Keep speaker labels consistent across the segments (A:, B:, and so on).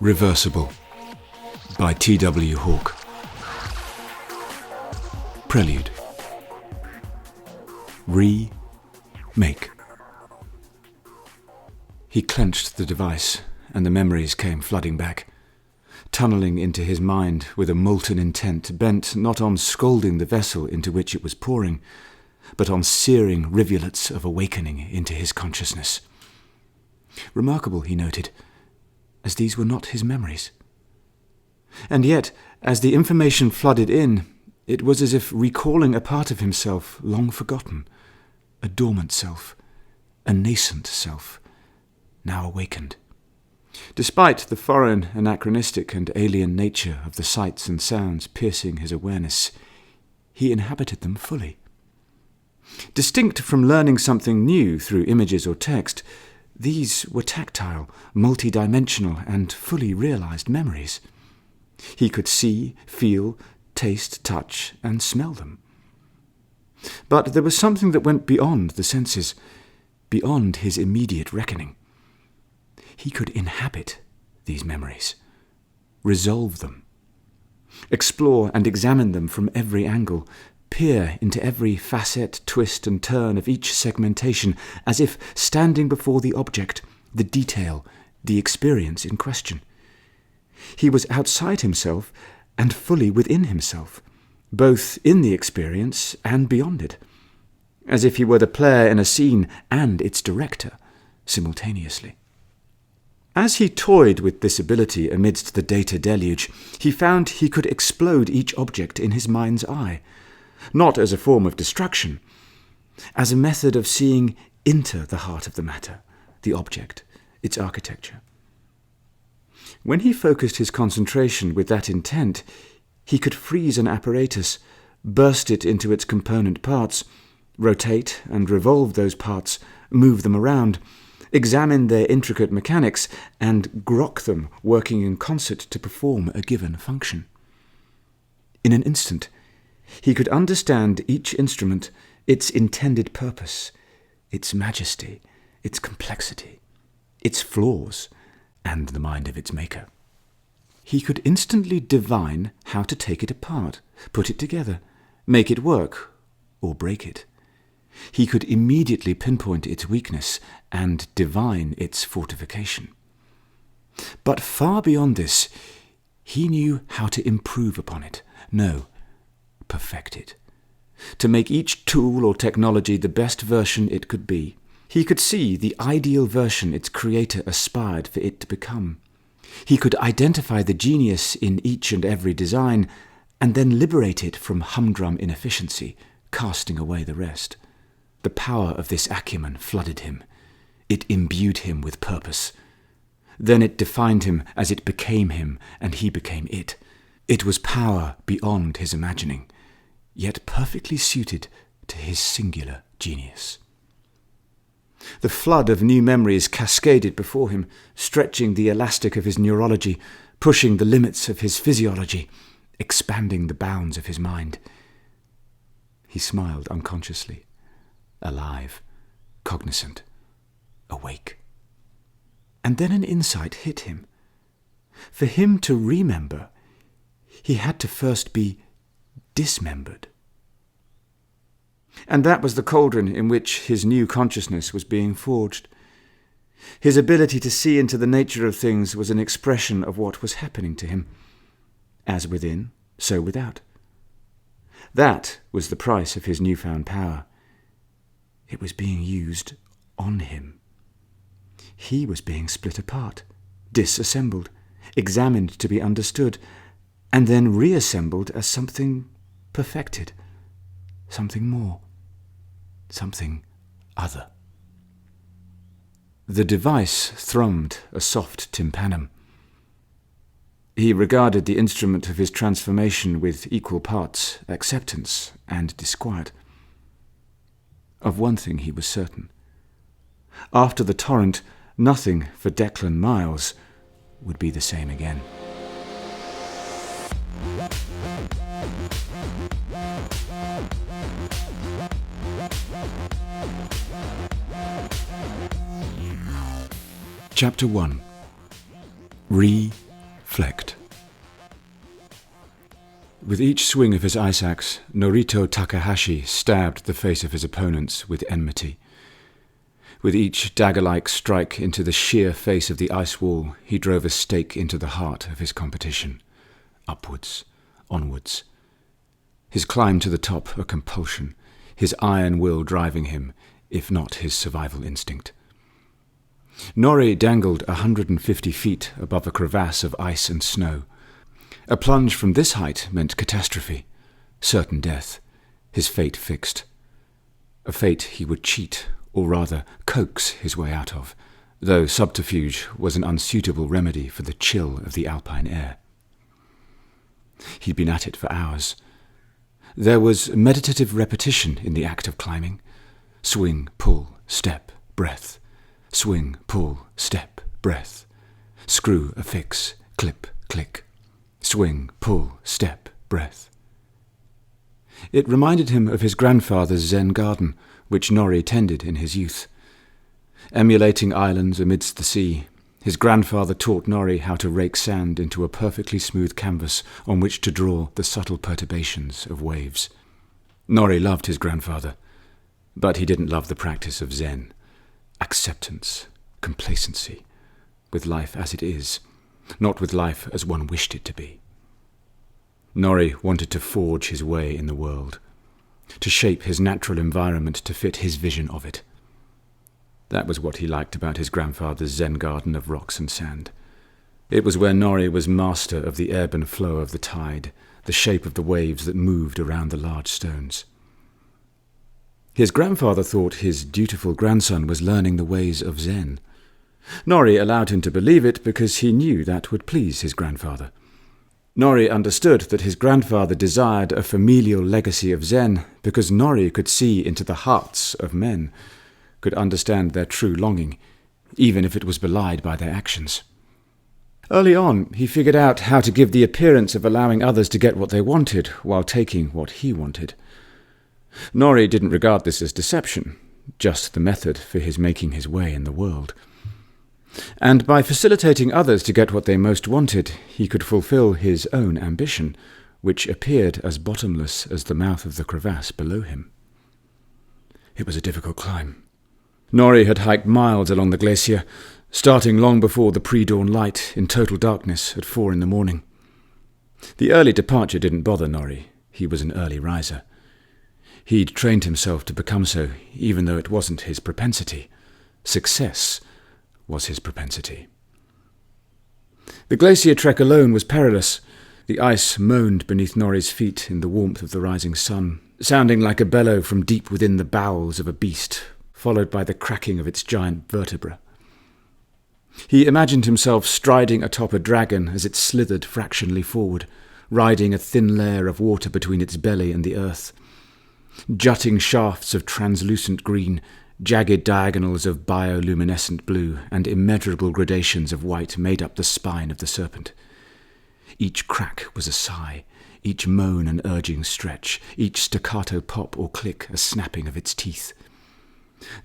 A: Reversible by T.W. Hawke. Prelude. Remake. He clenched the device, and the memories came flooding back, tunnelling into his mind with a molten intent bent not on scalding the vessel into which it was pouring, but on searing rivulets of awakening into his consciousness. Remarkable, he noted, as these were not his memories. And yet, as the information flooded in, it was as if recalling a part of himself long forgotten, a dormant self, a nascent self, now awakened. Despite the foreign, anachronistic and alien nature of the sights and sounds piercing his awareness, he inhabited them fully. Distinct from learning something new through images or text, these were tactile, multi-dimensional and fully realized memories. He could see, feel, taste, touch, and smell them. But there was something that went beyond the senses, beyond his immediate reckoning. He could inhabit these memories, resolve them, explore and examine them from every angle, peer into every facet, twist and turn of each segmentation, as if standing before the object, the detail, the experience in question. He was outside himself and fully within himself, both in the experience and beyond it, as if he were the player in a scene and its director simultaneously. As he toyed with this ability amidst the data deluge, he found he could explode each object in his mind's eye, not as a form of destruction, as a method of seeing into the heart of the matter, the object, its architecture. When he focused his concentration with that intent, he could freeze an apparatus, burst it into its component parts, rotate and revolve those parts, move them around, examine their intricate mechanics, and grok them working in concert to perform a given function. In an instant, he could understand each instrument, its intended purpose, its majesty, its complexity, its flaws, and the mind of its maker. He could instantly divine how to take it apart, put it together, make it work, or break it. He could immediately pinpoint its weakness and divine its fortification. But far beyond this, he knew how to improve upon it, perfect it, to make each tool or technology the best version it could be. He could see the ideal version its creator aspired for it to become. He could identify the genius in each and every design, and then liberate it from humdrum inefficiency, casting away the rest. The power of this acumen flooded him. It imbued him with purpose. Then it defined him as it became him, and he became it. It was power beyond his imagining, yet perfectly suited to his singular genius. The flood of new memories cascaded before him, stretching the elastic of his neurology, pushing the limits of his physiology, expanding the bounds of his mind. He smiled unconsciously, alive, cognizant, awake. And then an insight hit him. For him to remember, he had to first be dismembered. And that was the cauldron in which his new consciousness was being forged. His ability to see into the nature of things was an expression of what was happening to him, as within, so without. That was the price of his newfound power. It was being used on him. He was being split apart, disassembled, examined to be understood, and then reassembled as something perfected, something more, something other. The device thrummed a soft tympanum. He regarded the instrument of his transformation with equal parts acceptance and disquiet. Of one thing he was certain. After the torrent, nothing for Declan Miles would be the same again. Chapter 1. Reflect. With each swing of his ice axe, Norito Takahashi stabbed the face of his opponents with enmity. With each dagger-like strike into the sheer face of the ice wall, he drove a stake into the heart of his competition. Upwards, onwards. His climb to the top a compulsion, his iron will driving him, if not his survival instinct. Nori dangled 150 feet above a crevasse of ice and snow. A plunge from this height meant catastrophe, certain death, his fate fixed. A fate he would cheat, or rather coax his way out of, though subterfuge was an unsuitable remedy for the chill of the alpine air. He'd been at it for hours. There was meditative repetition in the act of climbing. Swing, pull, step, breath. Swing, pull, step, breath. Screw, affix, clip, click. Swing, pull, step, breath. It reminded him of his grandfather's Zen garden, which Nori tended in his youth. Emulating islands amidst the sea, his grandfather taught Nori how to rake sand into a perfectly smooth canvas on which to draw the subtle perturbations of waves. Nori loved his grandfather, but he didn't love the practice of Zen. Acceptance, complacency, with life as it is, not with life as one wished it to be. Nori wanted to forge his way in the world, to shape his natural environment to fit his vision of it. That was what he liked about his grandfather's Zen garden of rocks and sand. It was where Nori was master of the ebb and flow of the tide, the shape of the waves that moved around the large stones. His grandfather thought his dutiful grandson was learning the ways of Zen. Nori allowed him to believe it because he knew that would please his grandfather. Nori understood that his grandfather desired a familial legacy of Zen because Nori could see into the hearts of men, could understand their true longing, even if it was belied by their actions. Early on, he figured out how to give the appearance of allowing others to get what they wanted while taking what he wanted. Nori didn't regard this as deception, just the method for his making his way in the world. And by facilitating others to get what they most wanted, he could fulfill his own ambition, which appeared as bottomless as the mouth of the crevasse below him. It was a difficult climb. Nori had hiked miles along the glacier, starting long before the pre-dawn light in total darkness at 4 a.m. The early departure didn't bother Nori. He was an early riser. He'd trained himself to become so, even though it wasn't his propensity. Success was his propensity. The glacier trek alone was perilous. The ice moaned beneath Nori's feet in the warmth of the rising sun, sounding like a bellow from deep within the bowels of a beast, followed by the cracking of its giant vertebra. He imagined himself striding atop a dragon as it slithered fractionally forward, riding a thin layer of water between its belly and the earth. Jutting shafts of translucent green, jagged diagonals of bioluminescent blue, and immeasurable gradations of white made up the spine of the serpent. Each crack was a sigh, each moan an urging stretch, each staccato pop or click a snapping of its teeth.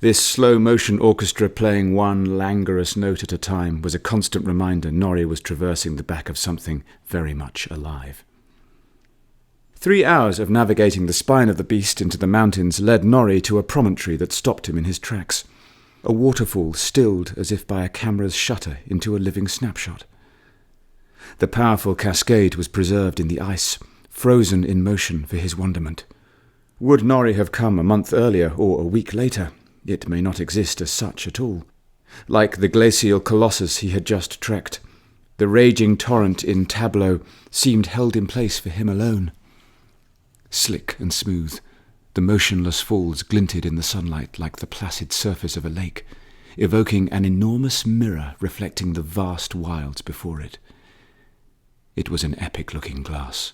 A: This slow-motion orchestra playing one languorous note at a time was a constant reminder Nori was traversing the back of something very much alive. 3 hours of navigating the spine of the beast into the mountains led Nori to a promontory that stopped him in his tracks, a waterfall stilled as if by a camera's shutter into a living snapshot. The powerful cascade was preserved in the ice, frozen in motion for his wonderment. Would Nori have come a month earlier or a week later, it may not exist as such at all. Like the glacial colossus he had just trekked, the raging torrent in tableau seemed held in place for him alone. Slick and smooth, the motionless falls glinted in the sunlight like the placid surface of a lake, evoking an enormous mirror reflecting the vast wilds before it. It was an epic-looking glass.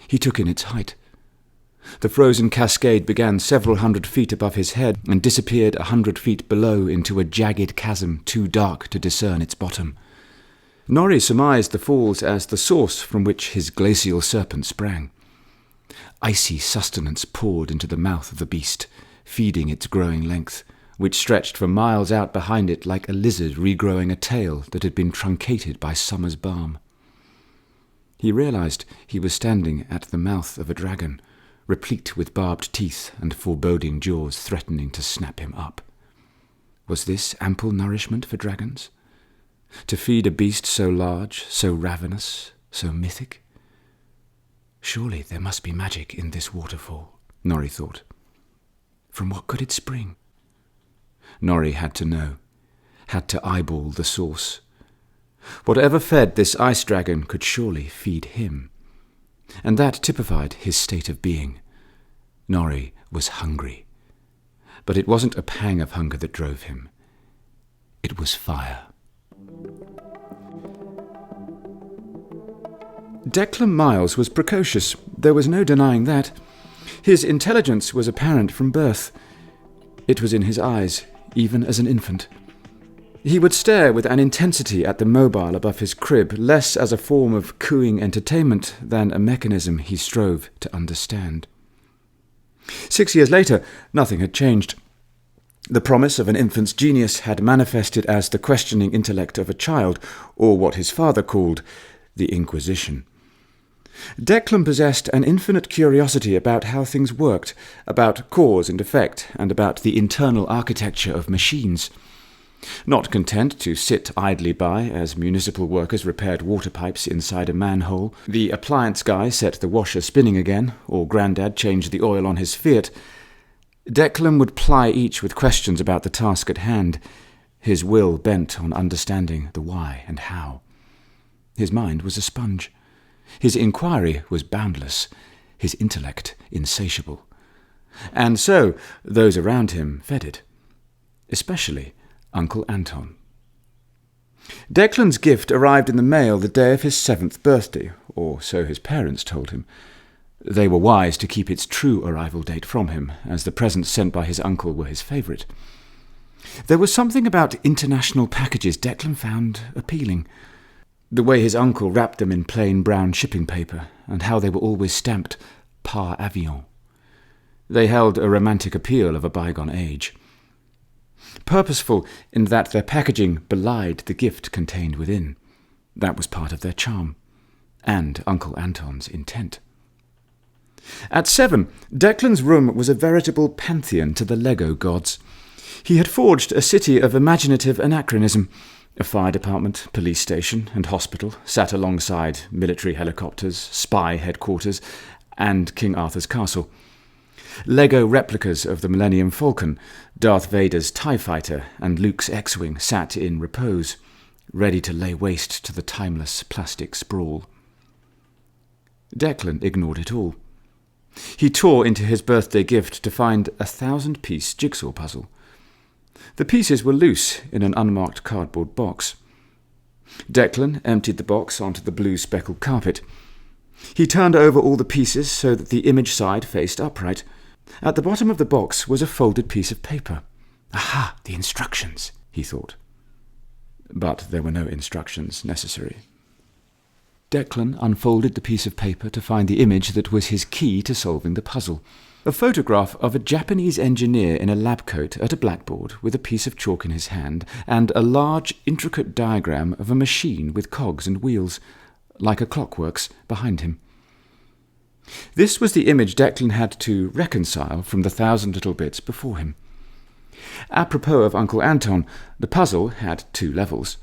A: He took in its height. The frozen cascade began several hundred feet above his head and disappeared 100 feet below into a jagged chasm too dark to discern its bottom. Nori surmised the falls as the source from which his glacial serpent sprang. Icy sustenance poured into the mouth of the beast, feeding its growing length, which stretched for miles out behind it like a lizard regrowing a tail that had been truncated by summer's balm. He realized he was standing at the mouth of a dragon, replete with barbed teeth and foreboding jaws threatening to snap him up. Was this ample nourishment for dragons? To feed a beast so large, so ravenous, so mythic? Surely there must be magic in this waterfall, Norrie thought. From what could it spring? Norrie had to know, had to eyeball the source. Whatever fed this ice dragon could surely feed him. And that typified his state of being. Norrie was hungry. But it wasn't a pang of hunger that drove him. It was fire. Declan Miles was precocious. There was no denying that. His intelligence was apparent from birth. It was in his eyes, even as an infant. He would stare with an intensity at the mobile above his crib, less as a form of cooing entertainment than a mechanism he strove to understand. 6 years later, nothing had changed. The promise of an infant's genius had manifested as the questioning intellect of a child, or what his father called the Inquisition. Declan possessed an infinite curiosity about how things worked, about cause and effect, and about the internal architecture of machines. Not content to sit idly by as municipal workers repaired water pipes inside a manhole, the appliance guy set the washer spinning again, or Grandad changed the oil on his Fiat, Declan would ply each with questions about the task at hand, his will bent on understanding the why and how. His mind was a sponge. His inquiry was boundless, his intellect insatiable. And so those around him fed it, especially Uncle Anton. Declan's gift arrived in the mail the day of his 7th birthday, or so his parents told him. They were wise to keep its true arrival date from him, as the presents sent by his uncle were his favourite. There was something about international packages Declan found appealing. The way his uncle wrapped them in plain brown shipping paper, and how they were always stamped par avion. They held a romantic appeal of a bygone age. Purposeful in that their packaging belied the gift contained within. That was part of their charm, and Uncle Anton's intent. At 7, Declan's room was a veritable pantheon to the Lego gods. He had forged a city of imaginative anachronism. A fire department, police station, and hospital sat alongside military helicopters, spy headquarters, and King Arthur's castle. Lego replicas of the Millennium Falcon, Darth Vader's TIE Fighter, and Luke's X-Wing sat in repose, ready to lay waste to the timeless plastic sprawl. Declan ignored it all. He tore into his birthday gift to find a 1,000-piece jigsaw puzzle. The pieces were loose in an unmarked cardboard box. Declan emptied the box onto the blue speckled carpet. He turned over all the pieces so that the image side faced upright. At the bottom of the box was a folded piece of paper. Aha, the instructions, he thought. But there were no instructions necessary. Declan unfolded the piece of paper to find the image that was his key to solving the puzzle. A photograph of a Japanese engineer in a lab coat at a blackboard with a piece of chalk in his hand, and a large, intricate diagram of a machine with cogs and wheels, like a clockworks, behind him. This was the image Declan had to reconcile from the 1,000 little bits before him. Apropos of Uncle Anton, the puzzle had 2 levels.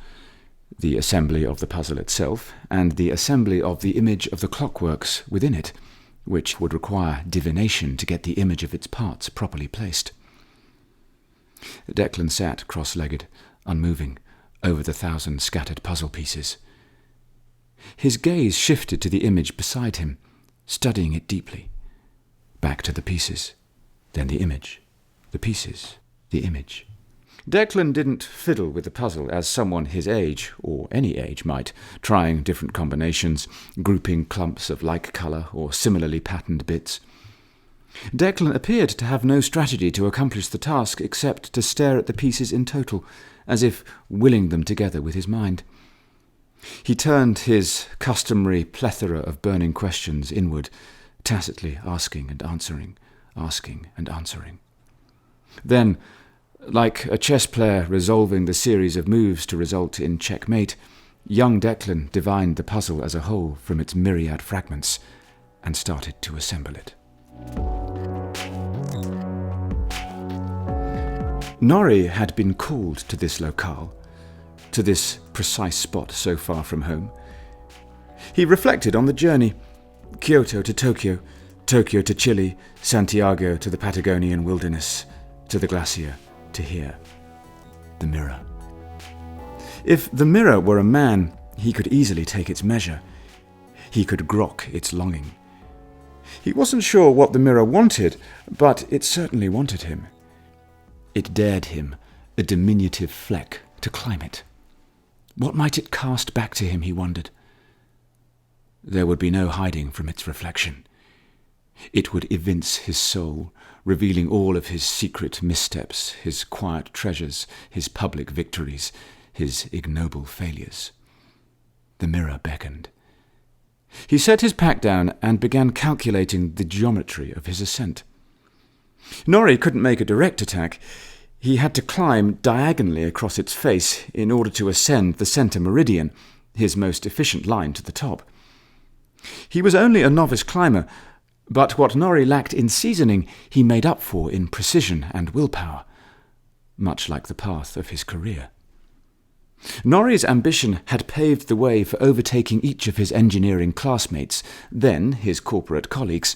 A: The assembly of the puzzle itself, and the assembly of the image of the clockworks within it, which would require divination to get the image of its parts properly placed. Declan sat cross-legged, unmoving, over the 1,000 scattered puzzle pieces. His gaze shifted to the image beside him, studying it deeply. Back to the pieces, then the image, the pieces, the image. Declan didn't fiddle with the puzzle as someone his age, or any age, might, trying different combinations, grouping clumps of like colour or similarly patterned bits. Declan appeared to have no strategy to accomplish the task except to stare at the pieces in total, as if willing them together with his mind. He turned his customary plethora of burning questions inward, tacitly asking and answering. Then, Like a chess player resolving the series of moves to result in checkmate, young Declan divined the puzzle as a whole from its myriad fragments and started to assemble it. Norrie had been called to this locale, to this precise spot so far from home. He reflected on the journey: Kyoto to Tokyo, Tokyo to Chile, Santiago to the Patagonian wilderness, to the glacier, to here. The mirror. If the mirror were a man, he could easily take its measure. He could grok its longing. He wasn't sure what the mirror wanted, but it certainly wanted him. It dared him, a diminutive fleck, to climb it. What might it cast back to him, he wondered. There would be no hiding from its reflection. It would evince his soul, revealing all of his secret missteps, his quiet treasures, his public victories, his ignoble failures. The mirror beckoned. He set his pack down and began calculating the geometry of his ascent. Norrie couldn't make a direct attack. He had to climb diagonally across its face in order to ascend the centre meridian, his most efficient line to the top. He was only a novice climber, but what Norrie lacked in seasoning he made up for in precision and willpower, much like the path of his career. Norrie's ambition had paved the way for overtaking each of his engineering classmates, then his corporate colleagues.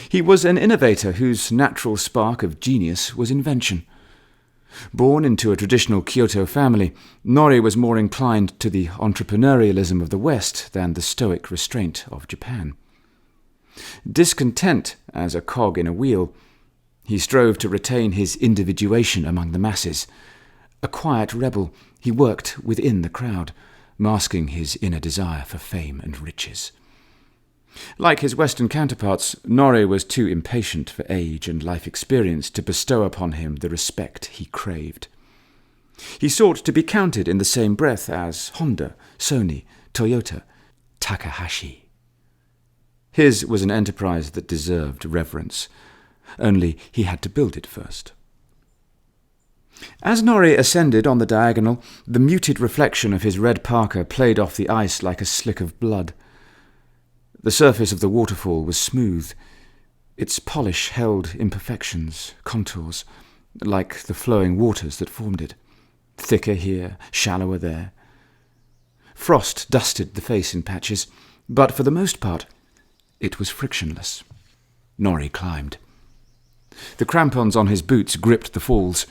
A: He was an innovator whose natural spark of genius was invention. Born into a traditional Kyoto family, Norrie was more inclined to the entrepreneurialism of the West than the stoic restraint of Japan. Discontent as a cog in a wheel, he strove to retain his individuation among the masses. A quiet rebel, he worked within the crowd, masking his inner desire for fame and riches. Like his Western counterparts, Norrie was too impatient for age and life experience to bestow upon him the respect he craved. He sought to be counted in the same breath as Honda, Sony, Toyota, Takahashi. His was an enterprise that deserved reverence, only he had to build it first. As Norrie ascended on the diagonal, the muted reflection of his red parka played off the ice like a slick of blood. The surface of the waterfall was smooth. Its polish held imperfections, contours, like the flowing waters that formed it, thicker here, shallower there. Frost dusted the face in patches, but for the most part, it was frictionless. Norrie climbed. The crampons on his boots gripped the falls.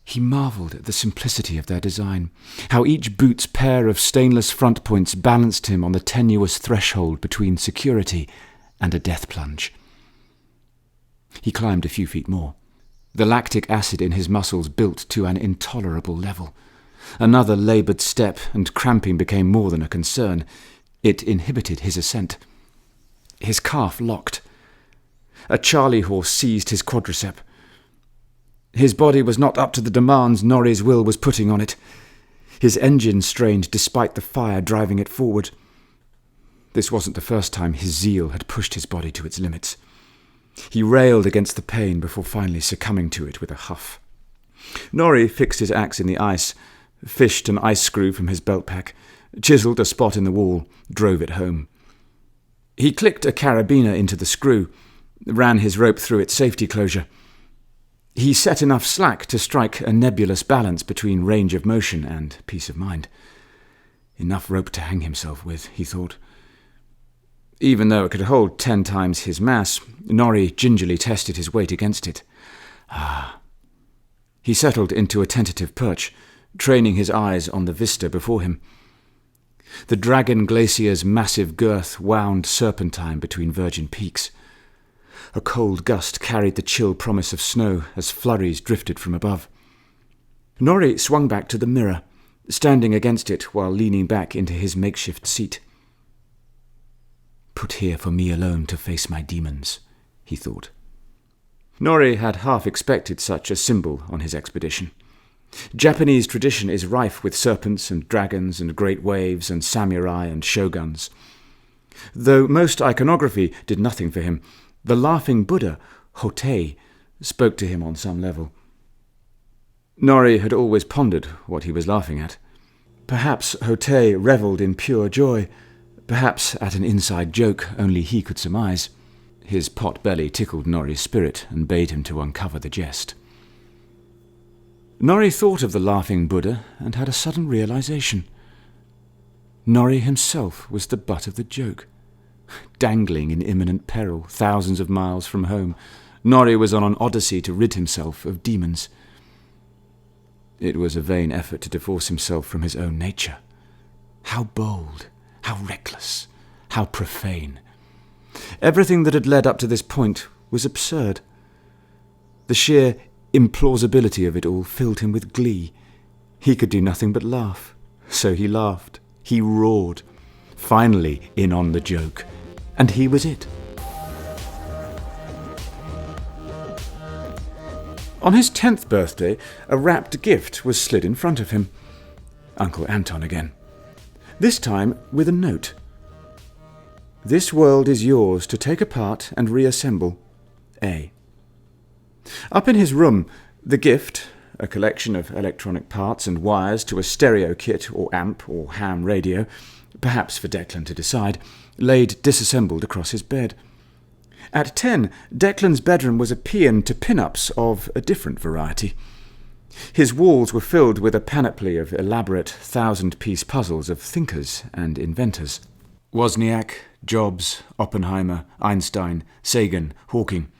A: He marvelled at the simplicity of their design, how each boot's pair of stainless front points balanced him on the tenuous threshold between security and a death plunge. He climbed a few feet more. The lactic acid in his muscles built to an intolerable level. Another laboured step, and cramping became more than a concern. It inhibited his ascent. His calf locked. A charley horse seized his quadricep. His body was not up to the demands Norrie's will was putting on it. His engine strained despite the fire driving it forward. This wasn't the first time his zeal had pushed his body to its limits. He railed against the pain before finally succumbing to it with a huff. Norrie fixed his axe in the ice, fished an ice screw from his belt pack, chiselled a spot in the wall, drove it home. He clicked a carabiner into the screw, ran his rope through its safety closure. He set enough slack to strike a nebulous balance between range of motion and peace of mind. Enough rope to hang himself with, he thought. Even though it could hold 10 times his mass, Norrie gingerly tested his weight against it. He settled into a tentative perch, training his eyes on the vista before him. The Dragon Glacier's massive girth wound serpentine between virgin peaks. A cold gust carried the chill promise of snow as flurries drifted from above. Norrie swung back to the mirror, standing against it while leaning back into his makeshift seat. Put here for me alone to face my demons, he thought. Norrie had half expected such a symbol on his expedition. Japanese tradition is rife with serpents and dragons and great waves and samurai and shoguns. Though most iconography did nothing for him, the laughing Buddha, Hotei, spoke to him on some level. Norrie had always pondered what he was laughing at. Perhaps Hotei revelled in pure joy, perhaps at an inside joke only he could surmise. His pot belly tickled Norrie's spirit and bade him to uncover the jest. Norrie thought of the laughing Buddha and had a sudden realization. Norrie himself was the butt of the joke. Dangling in imminent peril, thousands of miles from home, Norrie was on an odyssey to rid himself of demons. It was a vain effort to divorce himself from his own nature. How bold, how reckless, how profane. Everything that had led up to this point was absurd. The sheer implausibility of it all filled him with glee. He could do nothing but laugh. So he laughed. He roared. Finally in on the joke. And he was it. On his 10th birthday, a wrapped gift was slid in front of him. Uncle Anton again. This time with a note. This world is yours to take apart and reassemble. A. Up in his room, the gift, a collection of electronic parts and wires to a stereo kit or amp or ham radio, perhaps for Declan to decide, laid disassembled across his bed. At 10, Declan's bedroom was a paean to pin-ups of a different variety. His walls were filled with a panoply of elaborate 1,000-piece puzzles of thinkers and inventors. Wozniak, Jobs, Oppenheimer, Einstein, Sagan, Hawking,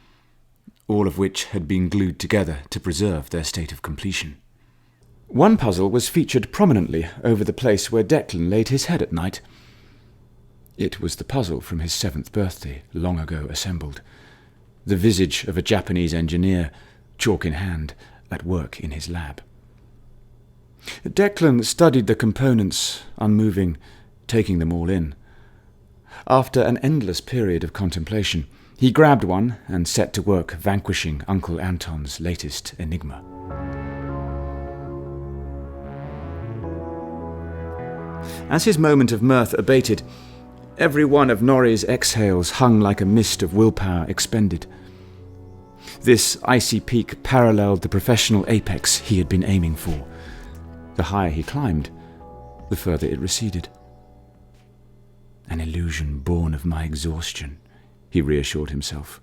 A: all of which had been glued together to preserve their state of completion. One puzzle was featured prominently over the place where Declan laid his head at night. It was the puzzle from his 7th birthday, long ago assembled. The visage of a Japanese engineer, chalk in hand, at work in his lab. Declan studied the components, unmoving, taking them all in. After an endless period of contemplation, he grabbed one and set to work vanquishing Uncle Anton's latest enigma. As his moment of mirth abated, every one of Norrie's exhales hung like a mist of willpower expended. This icy peak paralleled the professional apex he had been aiming for. The higher he climbed, the further it receded. An illusion born of my exhaustion, he reassured himself.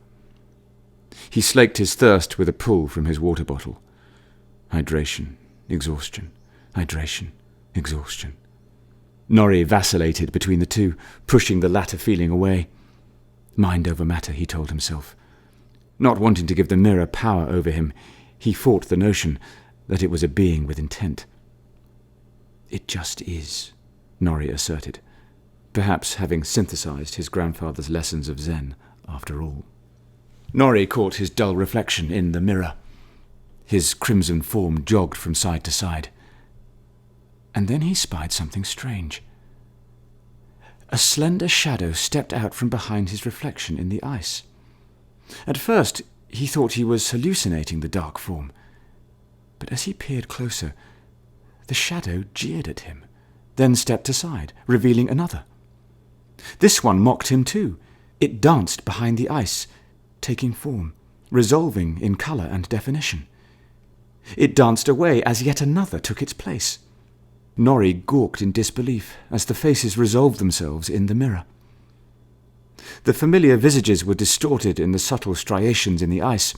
A: He slaked his thirst with a pull from his water bottle. Hydration, exhaustion, hydration, exhaustion. Norrie vacillated between the two, pushing the latter feeling away. Mind over matter, he told himself. Not wanting to give the mirror power over him, he fought the notion that it was a being with intent. It just is, Norrie asserted, perhaps having synthesized his grandfather's lessons of Zen after all. Norrie caught his dull reflection in the mirror. His crimson form jogged from side to side. And then he spied something strange. A slender shadow stepped out from behind his reflection in the ice. At first, he thought he was hallucinating the dark form. But as he peered closer, the shadow jeered at him, then stepped aside, revealing another. This one mocked him too. It danced behind the ice, taking form, resolving in colour and definition. It danced away as yet another took its place. Norrie gawked in disbelief as the faces resolved themselves in the mirror. The familiar visages were distorted in the subtle striations in the ice,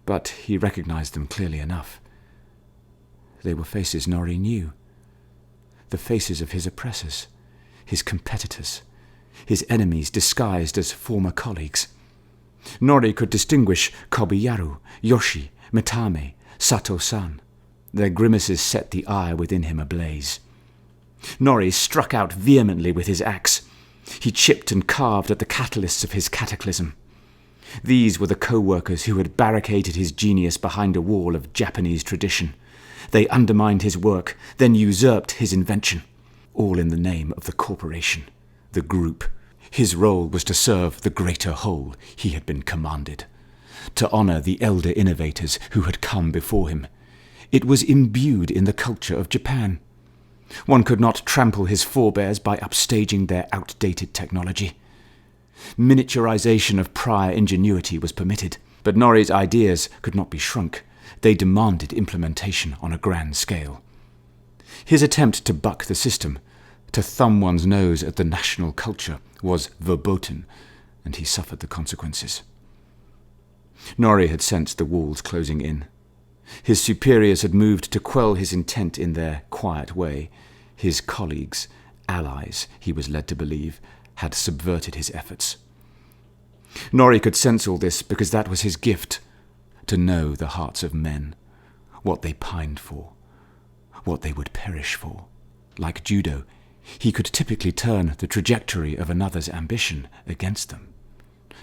A: but he recognized them clearly enough. They were faces Norrie knew. The faces of his oppressors, his competitors, his enemies disguised as former colleagues. Norrie could distinguish Kobayaru, Yoshi, Mitame, Sato-san. Their grimaces set the ire within him ablaze. Norrie struck out vehemently with his axe. He chipped and carved at the catalysts of his cataclysm. These were the co-workers who had barricaded his genius behind a wall of Japanese tradition. They undermined his work, then usurped his invention, all in the name of the corporation, the group. His role was to serve the greater whole he had been commanded, to honour the elder innovators who had come before him. It was imbued in the culture of Japan. One could not trample his forebears by upstaging their outdated technology. Miniaturization of prior ingenuity was permitted, but Norrie's ideas could not be shrunk. They demanded implementation on a grand scale. His attempt to buck the system, to thumb one's nose at the national culture, was verboten, and he suffered the consequences. Norrie had sensed the walls closing in. His superiors had moved to quell his intent in their quiet way. His colleagues, allies, he was led to believe, had subverted his efforts. Norrie could sense all this because that was his gift, to know the hearts of men, what they pined for, what they would perish for. Like judo, he could typically turn the trajectory of another's ambition against them,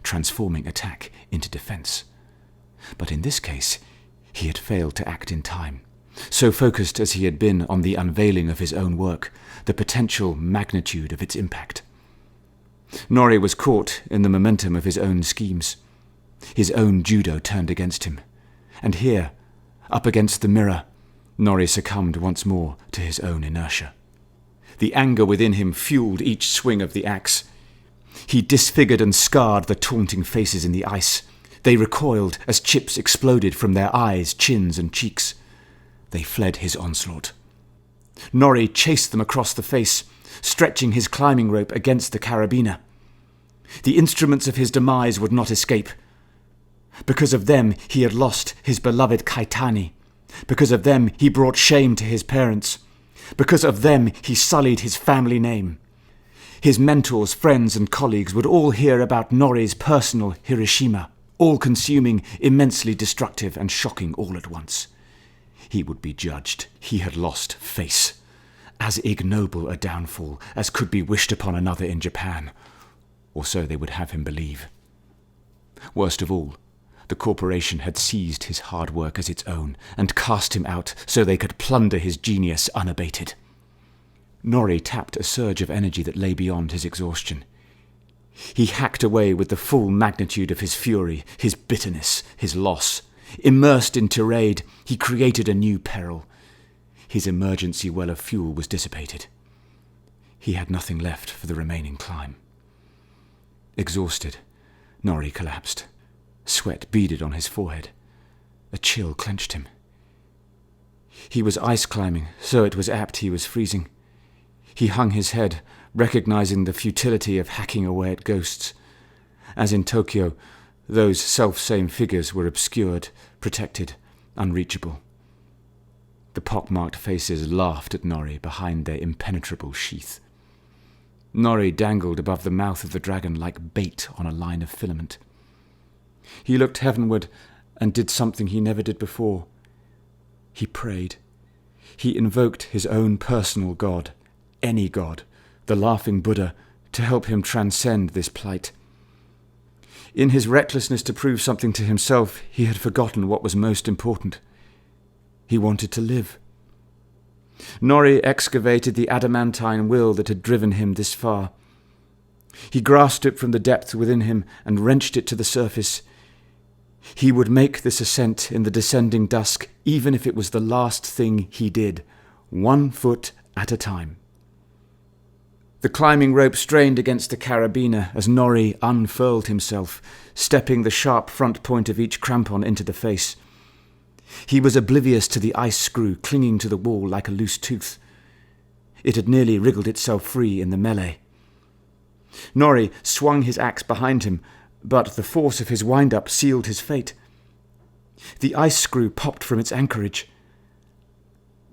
A: transforming attack into defense. But in this case, he had failed to act in time. So focused as he had been on the unveiling of his own work, the potential magnitude of its impact. Norrie was caught in the momentum of his own schemes. His own judo turned against him. And here, up against the mirror, Norrie succumbed once more to his own inertia. The anger within him fueled each swing of the axe. He disfigured and scarred the taunting faces in the ice. They recoiled as chips exploded from their eyes, chins, and cheeks. They fled his onslaught. Norrie chased them across the face, stretching his climbing rope against the carabiner. The instruments of his demise would not escape. Because of them, he had lost his beloved Kaitani. Because of them, he brought shame to his parents. Because of them, he sullied his family name. His mentors, friends, and colleagues would all hear about Norrie's personal Hiroshima, all-consuming, immensely destructive, and shocking all at once. He would be judged. He had lost face. As ignoble a downfall as could be wished upon another in Japan, or so they would have him believe. Worst of all, the corporation had seized his hard work as its own and cast him out so they could plunder his genius unabated. Norrie tapped a surge of energy that lay beyond his exhaustion. He hacked away with the full magnitude of his fury, his bitterness, his loss. Immersed in tirade, he created a new peril. His emergency well of fuel was dissipated. He had nothing left for the remaining climb. Exhausted, Norrie collapsed. Sweat beaded on his forehead. A chill clenched him. He was ice climbing, so it was apt he was freezing. He hung his head, recognizing the futility of hacking away at ghosts. As in Tokyo, those self-same figures were obscured, protected, unreachable. The pock-marked faces laughed at Norrie behind their impenetrable sheath. Norrie dangled above the mouth of the dragon like bait on a line of filament. He looked heavenward and did something he never did before. He prayed. He invoked his own personal god, any god, the laughing Buddha, to help him transcend this plight. In his recklessness to prove something to himself, he had forgotten what was most important. He wanted to live. Norrie excavated the adamantine will that had driven him this far. He grasped it from the depths within him and wrenched it to the surface. He would make this ascent in the descending dusk, even if it was the last thing he did, 1 foot at a time. The climbing rope strained against the carabiner as Norrie unfurled himself, stepping the sharp front point of each crampon into the face. He was oblivious to the ice screw clinging to the wall like a loose tooth. It had nearly wriggled itself free in the melee. Norrie swung his axe behind him, but the force of his wind-up sealed his fate. The ice screw popped from its anchorage.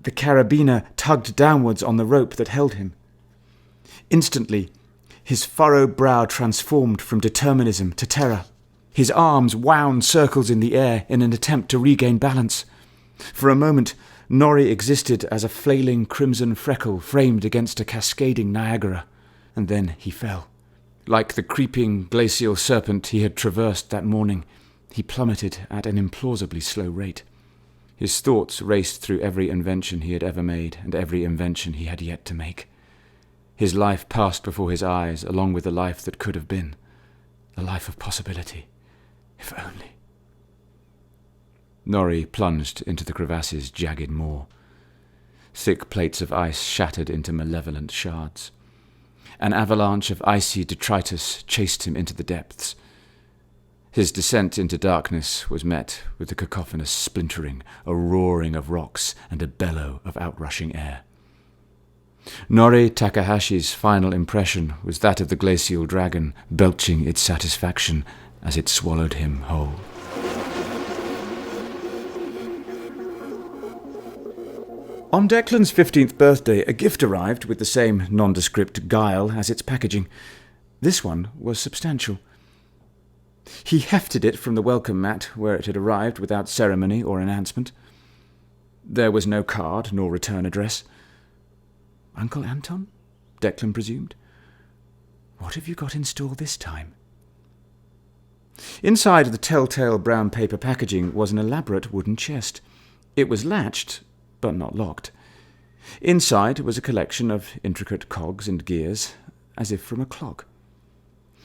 A: The carabiner tugged downwards on the rope that held him. Instantly, his furrowed brow transformed from determinism to terror. His arms wound circles in the air in an attempt to regain balance. For a moment, Norrie existed as a flailing crimson freckle framed against a cascading Niagara, and then he fell. Like the creeping glacial serpent he had traversed that morning, he plummeted at an implausibly slow rate. His thoughts raced through every invention he had ever made and every invention he had yet to make. His life passed before his eyes, along with the life that could have been, the life of possibility, if only. Norrie plunged into the crevass's jagged maw. Thick plates of ice shattered into malevolent shards. An avalanche of icy detritus chased him into the depths. His descent into darkness was met with a cacophonous splintering, a roaring of rocks, and a bellow of outrushing air. Nori Takahashi's final impression was that of the glacial dragon belching its satisfaction as it swallowed him whole. On Declan's 15th birthday, a gift arrived with the same nondescript guile as its packaging. This one was substantial. He hefted it from the welcome mat where it had arrived without ceremony or announcement. There was no card nor return address. Uncle Anton? Declan presumed. What have you got in store this time? Inside the telltale brown paper packaging was an elaborate wooden chest. It was latched, but not locked. Inside was a collection of intricate cogs and gears, as if from a clock.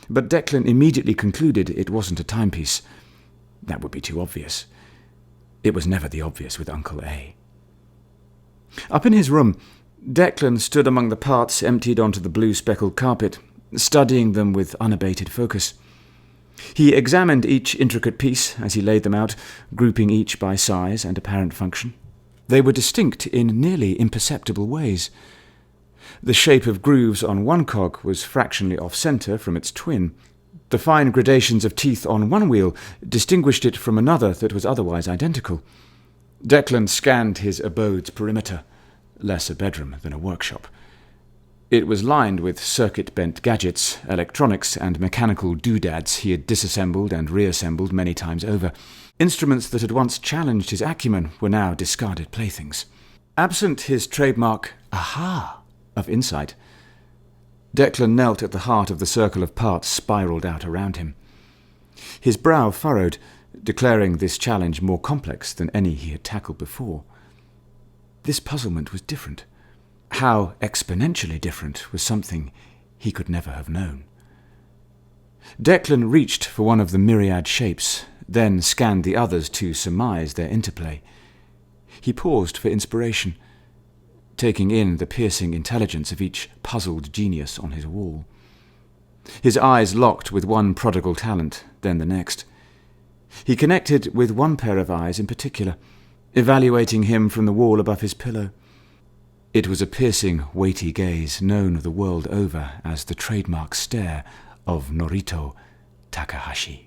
A: But Declan immediately concluded it wasn't a timepiece. That would be too obvious. It was never the obvious with Uncle A. Up in his room, Declan stood among the parts emptied onto the blue speckled carpet, studying them with unabated focus. He examined each intricate piece as he laid them out, grouping each by size and apparent function. They were distinct in nearly imperceptible ways. The shape of grooves on one cog was fractionally off-centre from its twin. The fine gradations of teeth on one wheel distinguished it from another that was otherwise identical. Declan scanned his abode's perimeter, less a bedroom than a workshop. It was lined with circuit-bent gadgets, electronics, and mechanical doodads he had disassembled and reassembled many times over. Instruments that had once challenged his acumen were now discarded playthings. Absent his trademark aha of insight, Declan knelt at the heart of the circle of parts spiralled out around him. His brow furrowed, declaring this challenge more complex than any he had tackled before. This puzzlement was different. How exponentially different was something he could never have known. Declan reached for one of the myriad shapes, then scanned the others to surmise their interplay. He paused for inspiration, taking in the piercing intelligence of each puzzled genius on his wall. His eyes locked with one prodigal talent, then the next. He connected with one pair of eyes in particular, evaluating him from the wall above his pillow. It was a piercing, weighty gaze known the world over as the trademark stare of Norito Takahashi.